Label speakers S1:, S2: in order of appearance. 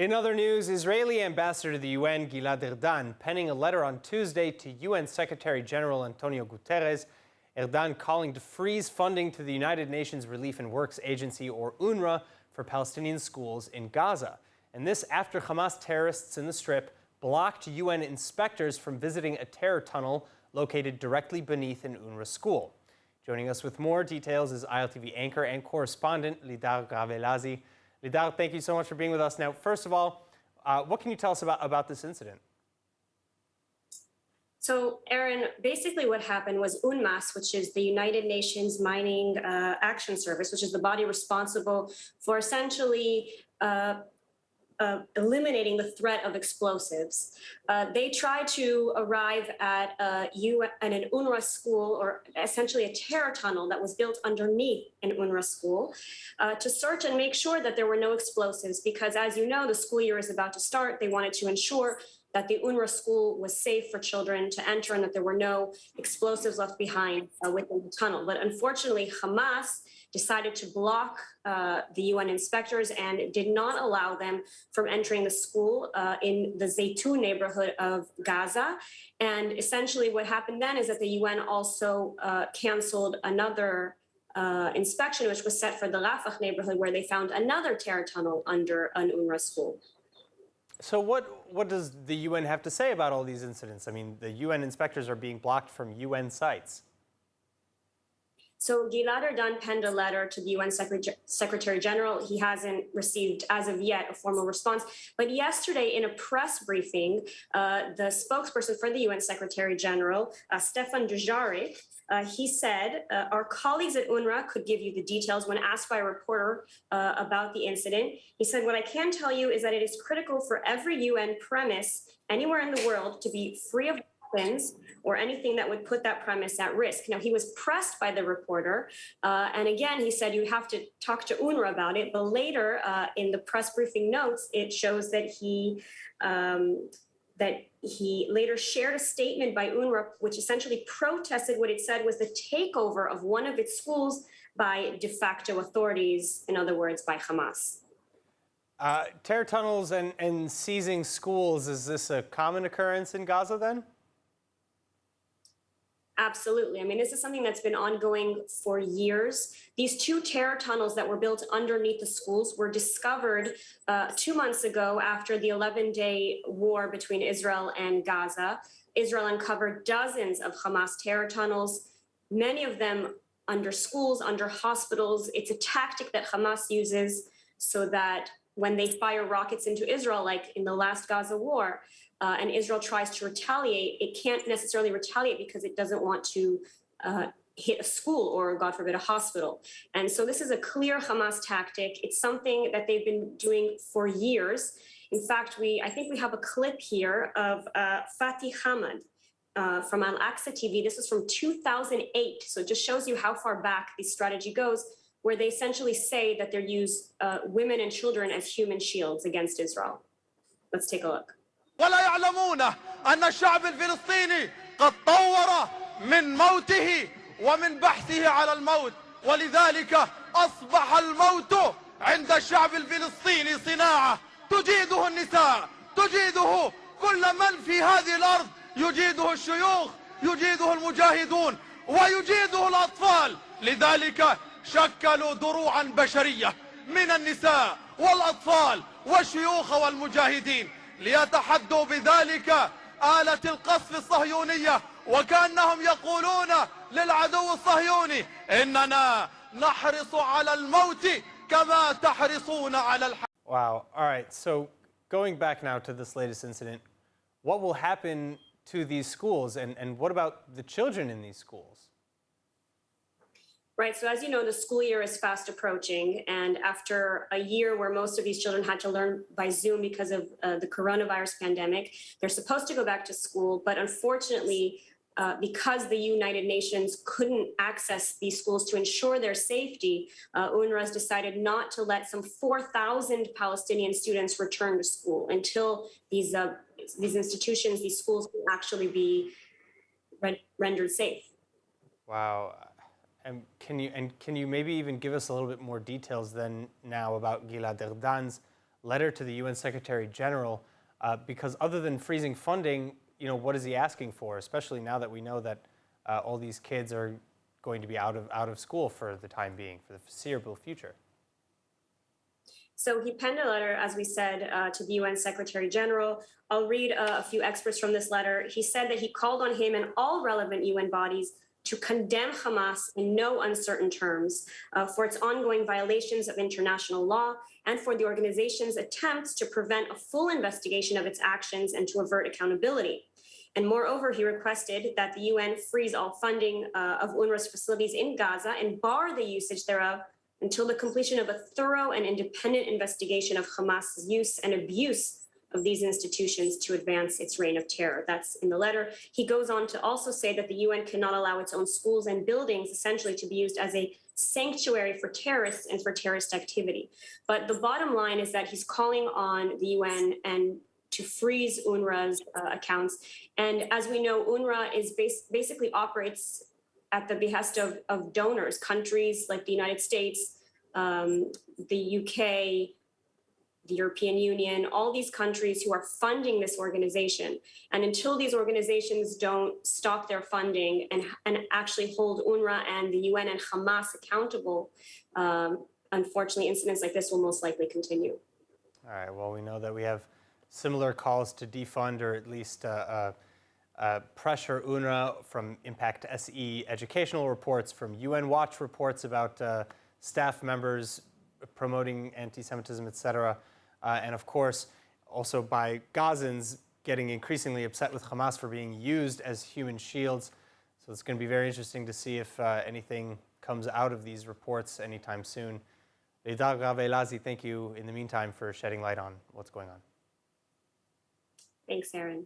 S1: In other news, Israeli Ambassador to the UN Gilad Erdan penning a letter on Tuesday to UN Secretary General Antonio Guterres. Erdan calling to freeze funding to the United Nations Relief and Works Agency, or UNRWA, for Palestinian schools in Gaza. And this after Hamas terrorists in the Strip blocked UN inspectors from visiting a terror tunnel located directly beneath an UNRWA school. Joining us with more details is ILTV anchor and correspondent Lidar Grave-Lazi. Lidar, thank you so much for being with us. Now, first of all, what can you tell us about this incident?
S2: So, Aaron, basically what happened was UNMAS, which is the United Nations Mining Action Service, which is the body responsible for essentially eliminating the threat of explosives. They tried to arrive at an UNRWA school, or essentially a terror tunnel that was built underneath an UNRWA school, to search and make sure that there were no explosives, because as you know, the school year is about to start. They wanted to ensure that the UNRWA school was safe for children to enter and that there were no explosives left behind within the tunnel. But unfortunately, Hamas decided to block the UN inspectors and did not allow them from entering the school in the Zaytun neighborhood of Gaza. And essentially what happened then is that the UN also canceled another inspection, which was set for the Rafah neighborhood, where they found another terror tunnel under an UNRWA school.
S1: So what does the UN have to say about all these incidents? I mean, the UN inspectors are being blocked from UN sites.
S2: So Gilad Erdan penned a letter to the UN Secretary General. He hasn't received, as of yet, a formal response. But yesterday, in a press briefing, the spokesperson for the UN Secretary General, Stefan Dujarric, he said, our colleagues at UNRWA could give you the details when asked by a reporter about the incident. He said, what I can tell you is that it is critical for every UN premise anywhere in the world to be free of weapons or anything that would put that premise at risk. Now, he was pressed by the reporter. And again, he said, you have to talk to UNRWA about it. But later in the press briefing notes, it shows that he later shared a statement by UNRWA, which essentially protested what it said was the takeover of one of its schools by de facto authorities, in other words, by Hamas.
S1: Terror tunnels and seizing schools, is this a common occurrence in Gaza then?
S2: Absolutely. I mean, this is something that's been ongoing for years. These two terror tunnels that were built underneath the schools were discovered 2 months ago after the 11-day war between Israel and Gaza. Israel uncovered dozens of Hamas terror tunnels, many of them under schools, under hospitals. It's a tactic that Hamas uses so that when they fire rockets into Israel, like in the last Gaza war, and Israel tries to retaliate, it can't necessarily retaliate because it doesn't want to hit a school or, God forbid, a hospital. And so this is a clear Hamas tactic. It's something that they've been doing for years. In fact, I think we have a clip here of Fatih Hamad from Al-Aqsa TV. This is from 2008. So it just shows you how far back this strategy goes, where they essentially say that they use women and children as human shields against Israel. Let's take a look.
S3: ولا يعلمون أن الشعب الفلسطيني قد طور من موته ومن بحثه على الموت، ولذلك أصبح الموت عند الشعب الفلسطيني صناعة تجيده النساء، تجيده كل من في هذه الأرض، يجيده الشيوخ، يجيده المجاهدون، ويجيده الأطفال. لذلك شكلوا دروعا بشرية من النساء والأطفال والشيوخ والمجاهدين ليتحدوا بذلك آلة القصف الصهيونية، وكأنهم يقولون للعدو الصهيوني إننا نحرص على الموت كما تحرصون على الحياة.
S1: Wow. All right. So going back now to this latest incident, what will happen to these schools, and what about the children in these schools?
S2: Right. So as you know, the school year is fast approaching. And after a year where most of these children had to learn by Zoom because of the coronavirus pandemic, they're supposed to go back to school. But unfortunately, because the United Nations couldn't access these schools to ensure their safety, UNRWA has decided not to let some 4,000 Palestinian students return to school until these institutions, these schools, can actually be rendered safe.
S1: Wow. And can you maybe even give us a little bit more details than now about Gilad Erdan's letter to the UN Secretary General, because other than freezing funding, what is he asking for, especially now that we know that all these kids are going to be out of school for the time being, for the foreseeable future?
S2: So he penned a letter, as we said, to the UN Secretary General. I'll read a few excerpts from this letter. He said that he called on him and all relevant UN bodies to condemn Hamas in no uncertain terms for its ongoing violations of international law and for the organization's attempts to prevent a full investigation of its actions and to avert accountability. And moreover, he requested that the UN freeze all funding of UNRWA's facilities in Gaza and bar the usage thereof until the completion of a thorough and independent investigation of Hamas's use and abuse of these institutions to advance its reign of terror. That's in the letter. He goes on to also say that the UN cannot allow its own schools and buildings essentially to be used as a sanctuary for terrorists and for terrorist activity. But the bottom line is that he's calling on the UN and to freeze UNRWA's accounts. And as we know, UNRWA is basically operates at the behest of donors, countries like the United States, the UK, the European Union, all these countries who are funding this organization. And until these organizations don't stop their funding and actually hold UNRWA and the UN and Hamas accountable, unfortunately, incidents like this will most likely continue.
S1: All right, well, we know that we have similar calls to defund or at least pressure UNRWA from Impact SE educational reports, from UN Watch reports about staff members promoting anti-Semitism, etc. And of course, also by Gazans getting increasingly upset with Hamas for being used as human shields. So it's going to be very interesting to see if anything comes out of these reports anytime soon. Lidar Grave-Lazi, thank you in the meantime for shedding light on what's going on.
S2: Thanks, Aaron.